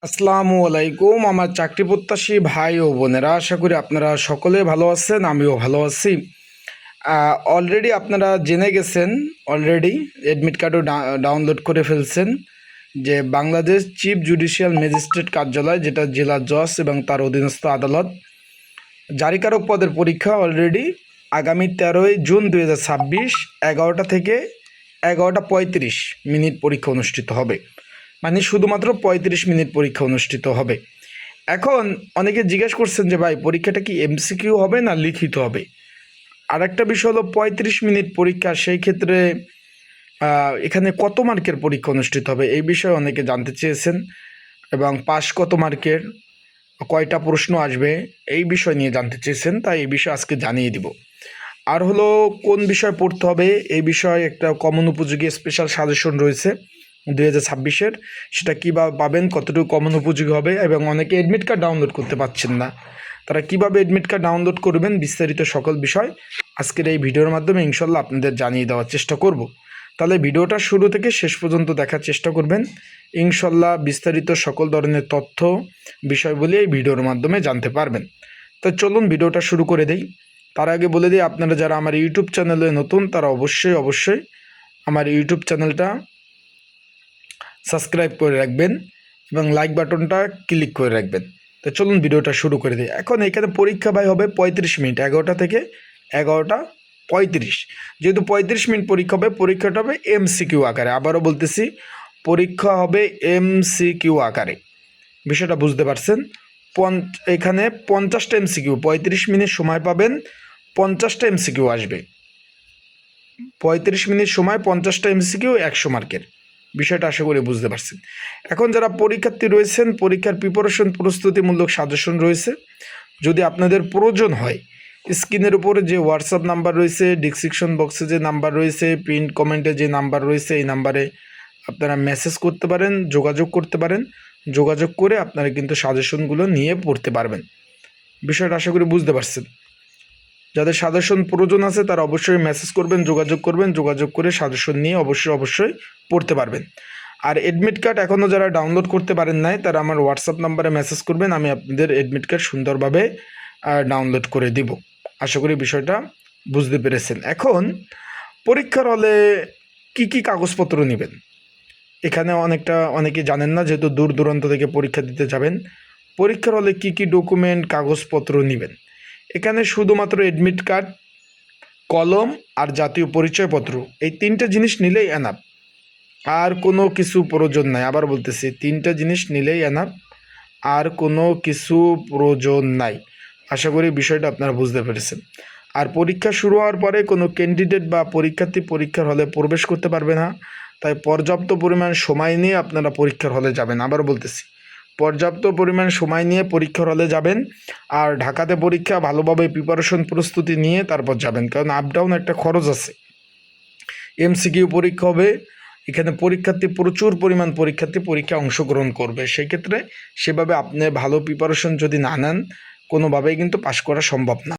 আসসালামু আলাইকুম আমার চাকরি প্রত্যাশী ভাই ও বোনেরা, আশা করি আপনারা সকলে ভালো আছেন। আমিও ভালো আছি। অলরেডি আপনারা জেনে গেছেন, অলরেডি অ্যাডমিট কার্ডও ডাউনলোড করে ফেলছেন যে বাংলাদেশ চিফ জুডিশিয়াল ম্যাজিস্ট্রেট কার্যালয়, যেটা জেলা জজ এবং তার অধীনস্থ আদালত, জারিকারক পদের পরীক্ষা অলরেডি আগামী 13ই জুন 2026 11টা থেকে 11:35 পরীক্ষা অনুষ্ঠিত হবে। মানে শুধুমাত্র 35 মিনিট পরীক্ষা অনুষ্ঠিত হবে। এখন অনেকে জিজ্ঞেস করছেন যে ভাই, পরীক্ষাটা কি এমসিকিউ হবে না লিখিত হবে? আর একটা বিষয় হলো 35 মিনিট পরীক্ষা, সেই ক্ষেত্রে এখানে কত মার্কের পরীক্ষা অনুষ্ঠিত হবে এই বিষয়ে অনেকে জানতে চেয়েছেন, এবং পাস কত মার্কের, কয়টা প্রশ্ন আসবে এই বিষয় নিয়ে জানতে চেয়েছেন। তাই এই বিষয়ে আজকে জানিয়ে দিব। আর হলো কোন বিষয় পড়তে হবে এই বিষয়ে একটা কমন উপযোগী স্পেশাল সাজেশন রয়েছে 2026-এর, সেটা কীভাবে পাবেন, কতটুকু কমন উপযোগী হবে, এবং অনেকে অ্যাডমিট কার্ড ডাউনলোড করতে পারছেন না, তারা কিভাবে অ্যাডমিট কার্ড ডাউনলোড করবেন, বিস্তারিত সকল বিষয় আজকের এই ভিডিওর মাধ্যমে ইনশাল্লাহ আপনাদের জানিয়ে দেওয়ার চেষ্টা করব। তাহলে ভিডিওটা শুরু থেকে শেষ পর্যন্ত দেখার চেষ্টা করবেন। ইনশাল্লাহ বিস্তারিত সকল ধরনের তথ্য বিষয়গুলি এই ভিডিওর মাধ্যমে জানতে পারবেন। তো চলুন ভিডিওটা শুরু করে দেই। তার আগে বলে দিই, আপনারা যারা আমার ইউটিউব চ্যানেলে নতুন তারা অবশ্যই আমার ইউটিউব চ্যানেলটা সাবস্ক্রাইব করে রাখবেন এবং লাইক বাটনটা ক্লিক করে রাখবেন। তো চলুন ভিডিওটা শুরু করে দিই। এখন এখানে পরীক্ষা ভাই হবে 35 মিনিট, 11টা থেকে 11:35। যেহেতু 35 মিনিট পরীক্ষা হবে, পরীক্ষাটা হবে এমসিকিউ আকারে। আবারও বলতেছি, পরীক্ষা হবে এমসিকিউ আকারে। বিষয়টা বুঝতে পারছেন? এখানে 50টা এমসিকিউ, 35 মিনিট সময় পাবেন, 50টা এমসিকিউ আসবে। 35 মিনিট সময় 50টা এমসিকিউ, 100 মার্কের। বিষয়টা আশা করি বুঝতে পারছেন। এখন যারা পরীক্ষার্থী রয়েছেন, পরীক্ষার প্রিপারেশন প্রস্তুতিমূলক সাজেশন রয়েছে। যদি আপনাদের প্রয়োজন হয়, স্ক্রিনের উপরে যে হোয়াটসঅ্যাপ নাম্বার রয়েছে, ডিসক্রিপশন বক্সে যে নাম্বার রয়েছে, পিন কমেন্টে যে নাম্বার রয়েছে, এই নাম্বারে আপনারা মেসেজ করতে পারেন, যোগাযোগ করতে পারেন। যোগাযোগ করে আপনারা কিন্তু সাজেশনগুলো নিয়ে পড়তে পারবেন। বিষয়টা আশা করি বুঝতে পারছেন। যাদের সাজেশন প্রয়োজন আছে তারা অবশ্যই মেসেজ করবেন, যোগাযোগ করবেন, যোগাযোগ করে সাজেশন নিয়ে অবশ্যই পড়তে পারবেন। আর অ্যাডমিট কার্ড এখনও যারা ডাউনলোড করতে পারেন নাই, তারা আমার হোয়াটসঅ্যাপ নাম্বারে মেসেজ করবেন, আমি আপনাদের অ্যাডমিট কার্ড সুন্দরভাবে ডাউনলোড করে দিব। আশা করি বিষয়টা বুঝতে পেরেছেন। এখন পরীক্ষার হলে কি কি কাগজপত্র নেবেন, এখানে অনেকে জানেন না, যেহেতু দূর দূরান্ত থেকে পরীক্ষা দিতে যাবেন। পরীক্ষার হলে কি কি ডকুমেন্ট কাগজপত্র নেবেন, এখানে শুধুমাত্র অ্যাডমিট কার্ড, কলম আর জাতীয় পরিচয়পত্র, এই 3টে জিনিস নিলেই এনাফ। আর কোনো কিছু প্রয়োজন নাই। আবার বলতেছি, 3টে জিনিস নিলেই এনাফ, আর কোনো কিছু প্রয়োজন নাই। আশা করি বিষয়টা আপনারা বুঝতে পেরেছেন। আর পরীক্ষা শুরু হওয়ার পরে কোনো ক্যান্ডিডেট বা পরীক্ষার্থী পরীক্ষার হলে প্রবেশ করতে পারবে না। তাই পর্যাপ্ত পরিমাণ সময় নিয়ে আপনারা পরীক্ষার হলে যাবেন। আবার বলতেছি, পর্যাপ্ত পরিমাণ সময় নিয়ে পরীক্ষার হলে যাবেন। আর ঢাকাতে পরীক্ষা, ভালোভাবে প্রিপারেশন প্রস্তুতি নিয়ে তারপর যাবেন, কারণ আপ ডাউন একটা খরচ আছে। এমসিকিউ পরীক্ষা হবে, এখানে প্রচুর পরিমাণ পরীক্ষায় অংশগ্রহণ করবে। সেই ক্ষেত্রে সেভাবে আপনি ভালো প্রিপারেশন যদি না নেন, কোনোভাবেই কিন্তু পাশ করা সম্ভব না।